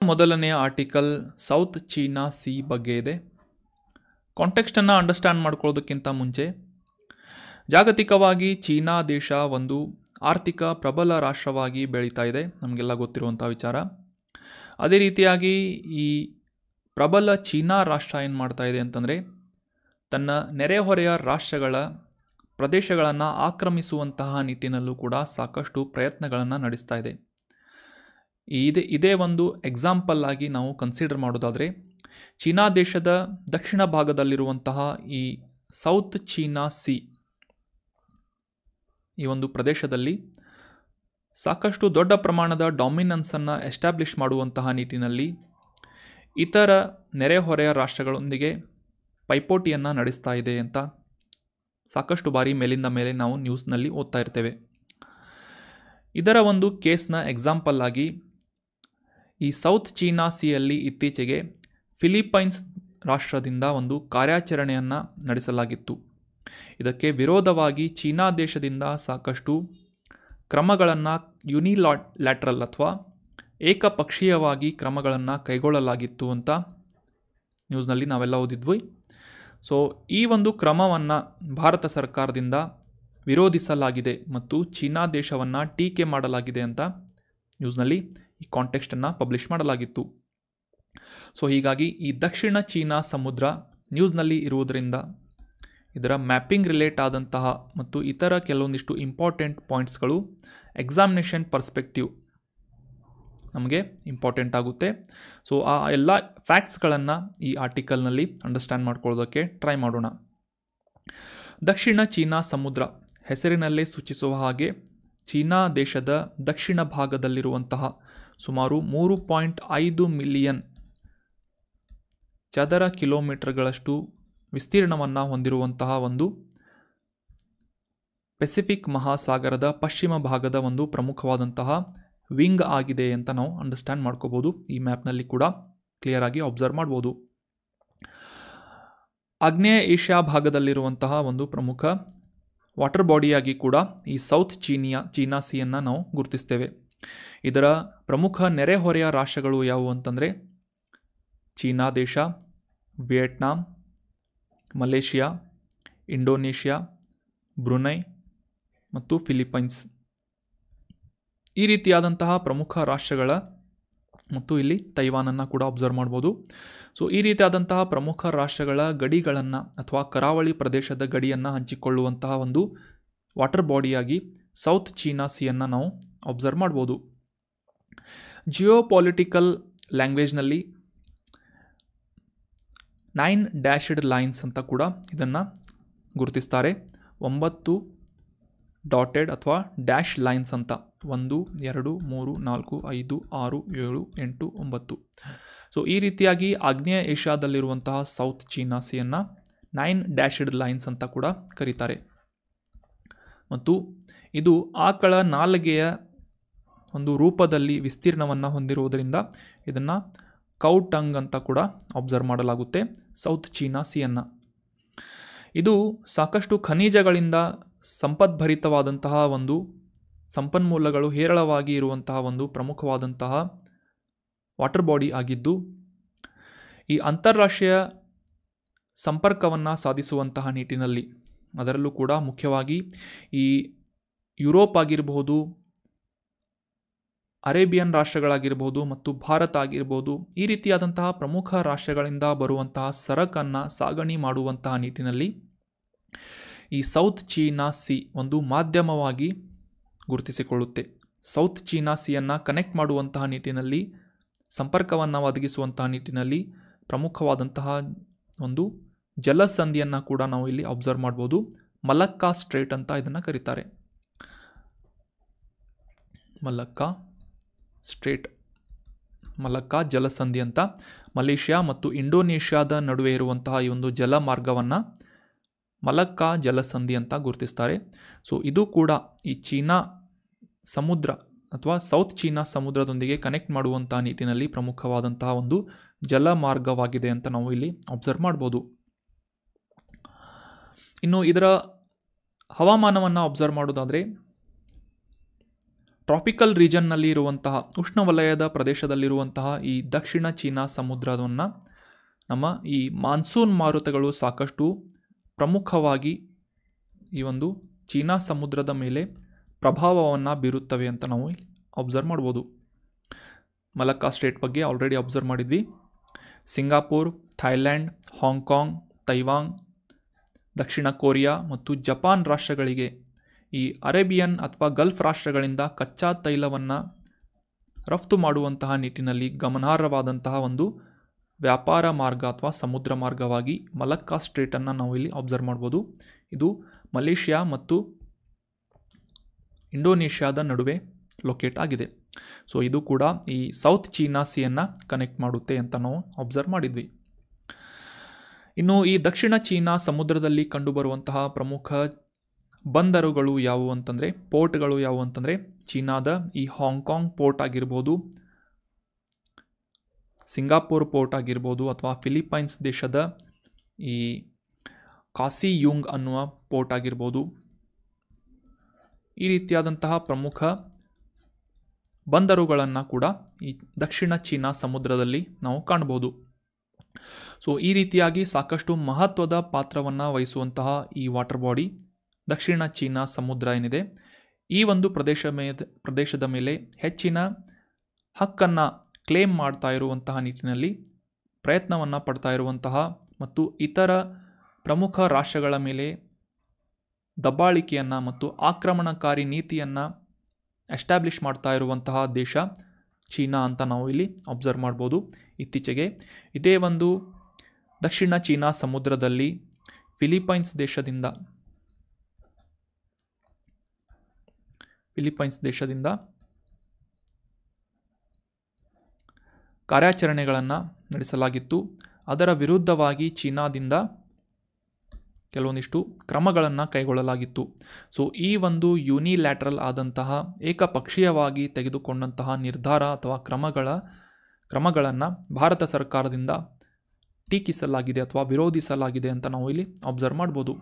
ಮೊದಲನೆಯ article south China C ಬಗ್ಗೆ ಇದೆ. ಕಾಂಟೆಕ್ಸ್ಟನ್ನು ಅಂಡರ್ಸ್ಟ್ಯಾಂಡ್ ಮಾಡ್ಕೊಳ್ಳೋದಕ್ಕಿಂತ ಮುಂಚೆ ಜಾಗತಿಕವಾಗಿ ಚೀನಾ ದೇಶ ಒಂದು ಆರ್ಥಿಕ ಪ್ರಬಲ ರಾಷ್ಟ್ರವಾಗಿ ಬೆಳೀತಾ ಇದೆ, ನಮಗೆಲ್ಲ ಗೊತ್ತಿರುವಂಥ ವಿಚಾರ. ಅದೇ ರೀತಿಯಾಗಿ ಈ ಪ್ರಬಲ ಚೀನಾ ರಾಷ್ಟ್ರ ಏನು ಮಾಡ್ತಾ ಇದೆ ಅಂತಂದರೆ ತನ್ನ ನೆರೆಹೊರೆಯ ರಾಷ್ಟ್ರಗಳ ಪ್ರದೇಶಗಳನ್ನು ಆಕ್ರಮಿಸುವಂತಹ ನಿಟ್ಟಿನಲ್ಲೂ ಕೂಡ ಸಾಕಷ್ಟು ಪ್ರಯತ್ನಗಳನ್ನು ನಡೆಸ್ತಾ ಇದೆ. ಇದೇ ಒಂದು ಎಕ್ಸಾಂಪಲ್ ಆಗಿ ನಾವು ಕನ್ಸಿಡರ್ ಮಾಡೋದಾದರೆ ಚೀನಾ ದೇಶದ ದಕ್ಷಿಣ ಭಾಗದಲ್ಲಿರುವಂತಹ ಈ ಸೌತ್ ಚೀನಾ ಸಿ ಈ ಒಂದು ಪ್ರದೇಶದಲ್ಲಿ ಸಾಕಷ್ಟು ದೊಡ್ಡ ಪ್ರಮಾಣದ ಡಾಮಿನೆನ್ಸನ್ನು ಎಸ್ಟಾಬ್ಲಿಷ್ ಮಾಡುವಂತಹ ನಿಟ್ಟಿನಲ್ಲಿ ಇತರ ನೆರೆಹೊರೆಯ ರಾಷ್ಟ್ರಗಳೊಂದಿಗೆ ಪೈಪೋಟಿಯನ್ನು ನಡೆಸ್ತಾ ಇದೆ ಅಂತ ಸಾಕಷ್ಟು ಬಾರಿ ಮೇಲಿಂದ ಮೇಲೆ ನಾವು ನ್ಯೂಸ್ನಲ್ಲಿ ಓದ್ತಾ ಇರ್ತೇವೆ. ಇದರ ಒಂದು ಕೇಸ್ನ ಎಕ್ಸಾಂಪಲ್ ಆಗಿ ಈ ಸೌತ್ ಚೀನಾ ಸಿಯಲ್ಲಿ ಇತ್ತೀಚೆಗೆ ಫಿಲಿಪೈನ್ಸ್ ರಾಷ್ಟ್ರದಿಂದ ಒಂದು ಕಾರ್ಯಾಚರಣೆಯನ್ನು ನಡೆಸಲಾಗಿತ್ತು. ಇದಕ್ಕೆ ವಿರೋಧವಾಗಿ ಚೀನಾ ದೇಶದಿಂದ ಸಾಕಷ್ಟು ಕ್ರಮಗಳನ್ನು ಯುನಿಲ್ಯಾಟ್ರಲ್ ಅಥವಾ ಏಕಪಕ್ಷೀಯವಾಗಿ ಕ್ರಮಗಳನ್ನು ಕೈಗೊಳ್ಳಲಾಗಿತ್ತು ಅಂತ ನ್ಯೂಸ್ನಲ್ಲಿ ನಾವೆಲ್ಲ ಓದಿದ್ವಿ. ಸೊ ಈ ಒಂದು ಕ್ರಮವನ್ನು ಭಾರತ ಸರ್ಕಾರದಿಂದ ವಿರೋಧಿಸಲಾಗಿದೆ ಮತ್ತು ಚೀನಾ ದೇಶವನ್ನು ಟೀಕೆ ಮಾಡಲಾಗಿದೆ ಅಂತ ನ್ಯೂಸ್ನಲ್ಲಿ ಈ ಕಾಂಟೆಕ್ಸ್ಟನ್ನು ಪಬ್ಲಿಷ್ ಮಾಡಲಾಗಿತ್ತು. ಸೊ ಹೀಗಾಗಿ ಈ ದಕ್ಷಿಣ ಚೀನಾ ಸಮುದ್ರ ನ್ಯೂಸ್ನಲ್ಲಿ ಇರುವುದರಿಂದ ಇದರ ಮ್ಯಾಪಿಂಗ್ ರಿಲೇಟ್ ಆದಂತಹ ಮತ್ತು ಇತರ ಕೆಲವೊಂದಿಷ್ಟು ಇಂಪಾರ್ಟೆಂಟ್ ಪಾಯಿಂಟ್ಸ್ಗಳು ಎಕ್ಸಾಮಿನೇಷನ್ ಪರ್ಸ್ಪೆಕ್ಟಿವ್ ನಮಗೆ ಇಂಪಾರ್ಟೆಂಟ್ ಆಗುತ್ತೆ. ಸೊ ಆ ಎಲ್ಲ ಫ್ಯಾಕ್ಟ್ಸ್ಗಳನ್ನು ಈ ಆರ್ಟಿಕಲ್ನಲ್ಲಿ ಅಂಡರ್ಸ್ಟ್ಯಾಂಡ್ ಮಾಡ್ಕೊಳ್ಳೋದಕ್ಕೆ ಟ್ರೈ ಮಾಡೋಣ. ದಕ್ಷಿಣ ಚೀನಾ ಸಮುದ್ರ ಹೆಸರಿನಲ್ಲೇ ಸೂಚಿಸುವ ಹಾಗೆ ಚೀನಾ ದೇಶದ ದಕ್ಷಿಣ ಭಾಗದಲ್ಲಿರುವಂತಹ ಸುಮಾರು 3.5 ಮಿಲಿಯನ್ ಚದರ ಕಿಲೋಮೀಟರ್ಗಳಷ್ಟು ವಿಸ್ತೀರ್ಣವನ್ನು ಹೊಂದಿರುವಂತಹ ಒಂದು ಪೆಸಿಫಿಕ್ ಮಹಾಸಾಗರದ ಪಶ್ಚಿಮ ಭಾಗದ ಒಂದು ಪ್ರಮುಖವಾದಂತಹ ವಿಂಗ್ ಆಗಿದೆ ಅಂತ ನಾವು ಅಂಡರ್ಸ್ಟ್ಯಾಂಡ್ ಮಾಡ್ಕೋಬೋದು. ಈ ಮ್ಯಾಪ್ನಲ್ಲಿ ಕೂಡ ಕ್ಲಿಯರ್ ಆಗಿ ಅಬ್ಸರ್ವ್ ಮಾಡ್ಬೋದು. ಆಗ್ನೇಯ ಏಷ್ಯಾ ಭಾಗದಲ್ಲಿರುವಂತಹ ಒಂದು ಪ್ರಮುಖ ವಾಟರ್ ಬಾಡಿಯಾಗಿ ಕೂಡ ಈ ಸೌತ್ ಚೀನಾ ಸಿಯನ್ನು ನಾವು ಗುರುತಿಸ್ತೇವೆ. ಇದರ ಪ್ರಮುಖ ನೆರೆಹೊರೆಯ ರಾಷ್ಟ್ರಗಳು ಯಾವುವು ಅಂತಂದರೆ ಚೀನಾ ದೇಶ, ವಿಯೆಟ್ನಾಂ, ಮಲೇಷಿಯಾ, ಇಂಡೋನೇಷ್ಯಾ, ಬ್ರುನೈ ಮತ್ತು ಫಿಲಿಪೈನ್ಸ್. ಈ ರೀತಿಯಾದಂತಹ ಪ್ರಮುಖ ರಾಷ್ಟ್ರಗಳ ಮತ್ತು ಇಲ್ಲಿ ತೈವಾನನ್ನು ಕೂಡ ಅಬ್ಸರ್ವ್ ಮಾಡ್ಬೋದು. ಸೊ ಈ ರೀತಿಯಾದಂತಹ ಪ್ರಮುಖ ರಾಷ್ಟ್ರಗಳ ಗಡಿಗಳನ್ನು ಅಥವಾ ಕರಾವಳಿ ಪ್ರದೇಶದ ಗಡಿಯನ್ನು ಹಂಚಿಕೊಳ್ಳುವಂತಹ ಒಂದು ವಾಟರ್ ಬಾಡಿಯಾಗಿ ಸೌತ್ ಚೀನಾ ಸಿಯನ್ನು ನಾವು ಅಬ್ಸರ್ವ್ ಮಾಡ್ಬೋದು. ಜಿಯೋಪೊಲಿಟಿಕಲ್ ಲ್ಯಾಂಗ್ವೇಜ್ನಲ್ಲಿ 9 ಡ್ಯಾಶ್ಡ್ ಲೈನ್ಸ್ ಅಂತ ಕೂಡ ಇದನ್ನು ಗುರುತಿಸ್ತಾರೆ. 9 ಡಾಟೆಡ್ ಅಥವಾ ಡ್ಯಾಶ್ ಲೈನ್ಸ್ ಅಂತ 1 2 3 4 5 6 7 8 9. ಸೊ ಈ ರೀತಿಯಾಗಿ ಆಗ್ನೇಯ ಏಷ್ಯಾದಲ್ಲಿರುವಂತಹ ಸೌತ್ ಚೀನಾ ಸಿಯನ್ನು 9 ಡ್ಯಾಶ್ಡ್ ಲೈನ್ಸ್ ಅಂತ ಕೂಡ ಕರೀತಾರೆ. ಮತ್ತು ಇದು ಆಕಳ ನಾಲಿಗೆಯ ಒಂದು ರೂಪದಲ್ಲಿ ವಿಸ್ತೀರ್ಣವನ್ನು ಹೊಂದಿರುವುದರಿಂದ ಇದನ್ನು ಕೌ ಟಂಗ್ ಅಂತ ಕೂಡ ಅಬ್ಸರ್ವ್ ಮಾಡಲಾಗುತ್ತೆ ಸೌತ್ ಚೀನಾ ಸಿಯನ್ನು. ಇದು ಸಾಕಷ್ಟು ಖನಿಜಗಳಿಂದ ಸಂಪದ್ಭರಿತವಾದಂತಹ ಒಂದು ಸಂಪನ್ಮೂಲಗಳು ಹೇರಳವಾಗಿ ಇರುವಂತಹ ಒಂದು ಪ್ರಮುಖವಾದಂತಹ ವಾಟರ್ ಬಾಡಿ ಆಗಿದ್ದು ಈ ಅಂತಾರಾಷ್ಟ್ರೀಯ ಸಂಪರ್ಕವನ್ನು ಸಾಧಿಸುವಂತಹ ನಿಟ್ಟಿನಲ್ಲಿ ಅದರಲ್ಲೂ ಕೂಡ ಮುಖ್ಯವಾಗಿ ಈ ಯುರೋಪ್ ಆಗಿರಬಹುದು, ಅರೇಬಿಯನ್ ರಾಷ್ಟ್ರಗಳಾಗಿರ್ಬೋದು ಮತ್ತು ಭಾರತ ಆಗಿರ್ಬೋದು, ಈ ರೀತಿಯಾದಂತಹ ಪ್ರಮುಖ ರಾಷ್ಟ್ರಗಳಿಂದ ಬರುವಂತಹ ಸರಕನ್ನು ಸಾಗಣೆ ಮಾಡುವಂತಹ ನಿಟ್ಟಿನಲ್ಲಿ ಈ ಸೌತ್ ಚೀನಾ ಸಿ ಒಂದು ಮಾಧ್ಯಮವಾಗಿ ಗುರುತಿಸಿಕೊಳ್ಳುತ್ತೆ. ಸೌತ್ ಚೀನಾ ಸಿಯನ್ನು ಕನೆಕ್ಟ್ ಮಾಡುವಂತಹ ನಿಟ್ಟಿನಲ್ಲಿ, ಸಂಪರ್ಕವನ್ನು ಒದಗಿಸುವಂತಹ ನಿಟ್ಟಿನಲ್ಲಿ ಪ್ರಮುಖವಾದಂತಹ ಒಂದು ಜಲಸಂಧಿಯನ್ನು ಕೂಡ ನಾವು ಇಲ್ಲಿ ಅಬ್ಸರ್ವ್ ಮಾಡ್ಬೋದು. ಮಲಕ್ಕಾ ಸ್ಟ್ರೇಟ್ ಅಂತ ಇದನ್ನು ಕರೀತಾರೆ. ಮಲಕ್ಕಾ ಜಲಸಂಧಿ ಅಂತ ಮಲೇಷ್ಯಾ ಮತ್ತು ಇಂಡೋನೇಷ್ಯಾದ ನಡುವೆ ಇರುವಂತಹ ಈ ಒಂದು ಜಲ ಮಾರ್ಗವನ್ನು ಮಲಕ್ಕಾ ಜಲಸಂಧಿ ಅಂತ ಗುರುತಿಸ್ತಾರೆ. ಸೊ ಇದು ಕೂಡ ಈ ಚೀನಾ ಸಮುದ್ರ ಅಥವಾ ಸೌತ್ ಚೀನಾ ಸಮುದ್ರದೊಂದಿಗೆ ಕನೆಕ್ಟ್ ಮಾಡುವಂತಹ ನಿಟ್ಟಿನಲ್ಲಿ ಪ್ರಮುಖವಾದಂತಹ ಒಂದು ಜಲ ಮಾರ್ಗವಾಗಿದೆ ಅಂತ ನಾವು ಇಲ್ಲಿ ಅಬ್ಸರ್ವ್ ಮಾಡ್ಬೋದು. ಇನ್ನು ಇದರ ಹವಾಮಾನವನ್ನು ಅಬ್ಸರ್ವ್ ಮಾಡೋದಾದರೆ ಟ್ರಾಪಿಕಲ್ ರೀಜನ್ನಲ್ಲಿ ಇರುವಂತಹ ಉಷ್ಣವಲಯದ ಪ್ರದೇಶದಲ್ಲಿರುವಂತಹ ಈ ದಕ್ಷಿಣ ಚೀನಾ ಸಮುದ್ರವನ್ನು ನಮ್ಮ ಈ ಮಾನ್ಸೂನ್ ಮಾರುತಗಳು ಸಾಕಷ್ಟು ಪ್ರಮುಖವಾಗಿ ಈ ಒಂದು ಚೀನಾ ಸಮುದ್ರದ ಮೇಲೆ ಪ್ರಭಾವವನ್ನು ಬೀರುತ್ತವೆ ಅಂತ ನಾವು ಅಬ್ಸರ್ವ್ ಮಾಡ್ಬೋದು. ಮಲಕ್ಕಾ ಸ್ಟೇಟ್ ಬಗ್ಗೆ ಆಲ್ರೆಡಿ ಅಬ್ಸರ್ವ್ ಮಾಡಿದ್ವಿ. ಸಿಂಗಾಪುರ್, ಥೈಲ್ಯಾಂಡ್, ಹಾಂಗ್ಕಾಂಗ್, ತೈವಾನ್, ದಕ್ಷಿಣ ಕೊರಿಯಾ ಮತ್ತು ಜಪಾನ್ ರಾಷ್ಟ್ರಗಳಿಗೆ ಈ ಅರೇಬಿಯನ್ ಅಥವಾ ಗಲ್ಫ್ ರಾಷ್ಟ್ರಗಳಿಂದ ಕಚ್ಚಾ ತೈಲವನ್ನು ರಫ್ತು ಮಾಡುವಂತಹ ನಿಟ್ಟಿನಲ್ಲಿ ಗಮನಾರ್ಹವಾದಂತಹ ಒಂದು ವ್ಯಾಪಾರ ಮಾರ್ಗ ಅಥವಾ ಸಮುದ್ರ ಮಾರ್ಗವಾಗಿ ಮಲಕ್ಕಾ ಸ್ಟ್ರೇಟನ್ನು ನಾವು ಇಲ್ಲಿ ಅಬ್ಸರ್ವ್ ಮಾಡ್ಬೋದು. ಇದು ಮಲೇಷ್ಯಾ ಮತ್ತು ಇಂಡೋನೇಷ್ಯಾದ ನಡುವೆ ಲೊಕೇಟ್ ಆಗಿದೆ. ಸೊ ಇದು ಕೂಡ ಈ ಸೌತ್ ಚೀನಾ ಸಿಯನ್ನು ಕನೆಕ್ಟ್ ಮಾಡುತ್ತೆ ಅಂತ ನಾವು ಅಬ್ಸರ್ವ್ ಮಾಡಿದ್ವಿ. ಇನ್ನು ಈ ದಕ್ಷಿಣ ಚೀನಾ ಸಮುದ್ರದಲ್ಲಿ ಕಂಡುಬರುವಂತಹ ಪ್ರಮುಖ ಬಂದರುಗಳು ಯಾವುವು ಅಂತಂದರೆ, ಪೋರ್ಟ್ಗಳು ಯಾವುವು ಅಂತಂದರೆ, ಚೀನಾದ ಈ ಹಾಂಗ್ಕಾಂಗ್ ಪೋರ್ಟ್ ಆಗಿರ್ಬೋದು, ಸಿಂಗಾಪುರ್ ಪೋರ್ಟ್ ಆಗಿರ್ಬೋದು, ಅಥವಾ ಫಿಲಿಪೈನ್ಸ್ ದೇಶದ ಈ ಕಾಸಿಯುಂಗ್ ಅನ್ನುವ ಪೋರ್ಟ್ ಆಗಿರ್ಬೋದು. ಈ ರೀತಿಯಾದಂತಹ ಪ್ರಮುಖ ಬಂದರುಗಳನ್ನು ಕೂಡ ಈ ದಕ್ಷಿಣ ಚೀನಾ ಸಮುದ್ರದಲ್ಲಿ ನಾವು ಕಾಣಬಹುದು. ಸೊ ಈ ರೀತಿಯಾಗಿ ಸಾಕಷ್ಟು ಮಹತ್ವದ ಪಾತ್ರವನ್ನು ವಹಿಸುವಂತಹ ಈ ವಾಟರ್ ಬಾಡಿ ದಕ್ಷಿಣ ಚೀನಾ ಸಮುದ್ರ ಏನಿದೆ, ಈ ಒಂದು ಪ್ರದೇಶದ ಮೇಲೆ ಹೆಚ್ಚಿನ ಹಕ್ಕನ್ನು ಕ್ಲೇಮ್ ಮಾಡ್ತಾ ಇರುವಂತಹ ನಿಟ್ಟಿನಲ್ಲಿ ಪ್ರಯತ್ನವನ್ನು ಪಡ್ತಾ ಇರುವಂತಹ ಮತ್ತು ಇತರ ಪ್ರಮುಖ ರಾಷ್ಟ್ರಗಳ ಮೇಲೆ ದಬ್ಬಾಳಿಕೆಯನ್ನು ಮತ್ತು ಆಕ್ರಮಣಕಾರಿ ನೀತಿಯನ್ನು ಎಸ್ಟಾಬ್ಲಿಷ್ ಮಾಡ್ತಾ ಇರುವಂತಹ ದೇಶ ಚೀನಾ ಅಂತ ನಾವು ಇಲ್ಲಿ ಅಬ್ಸರ್ವ್ ಮಾಡ್ಬೋದು. ಇತ್ತೀಚೆಗೆ ಇದೇ ಒಂದು ದಕ್ಷಿಣ ಚೀನಾ ಸಮುದ್ರದಲ್ಲಿ ಫಿಲಿಪೈನ್ಸ್ ದೇಶದಿಂದ ಕಾರ್ಯಾಚರಣೆಗಳನ್ನು ನಡೆಸಲಾಗಿತ್ತು. ಅದರ ವಿರುದ್ಧವಾಗಿ ಚೀನಾದಿಂದ ಕೆಲವೊಂದಿಷ್ಟು ಕ್ರಮಗಳನ್ನು ಕೈಗೊಳ್ಳಲಾಗಿತ್ತು. ಸೊ ಈ ಒಂದು ಯೂನಿಲ್ಯಾಟ್ರಲ್ ಆದಂತಹ ಏಕಪಕ್ಷೀಯವಾಗಿ ತೆಗೆದುಕೊಂಡಂತಹ ನಿರ್ಧಾರ ಅಥವಾ ಕ್ರಮಗಳನ್ನು ಭಾರತ ಸರ್ಕಾರದಿಂದ ಟೀಕಿಸಲಾಗಿದೆ ಅಥವಾ ವಿರೋಧಿಸಲಾಗಿದೆ ಅಂತ ನಾವು ಇಲ್ಲಿ ಅಬ್ಸರ್ವ್ ಮಾಡ್ಬೋದು.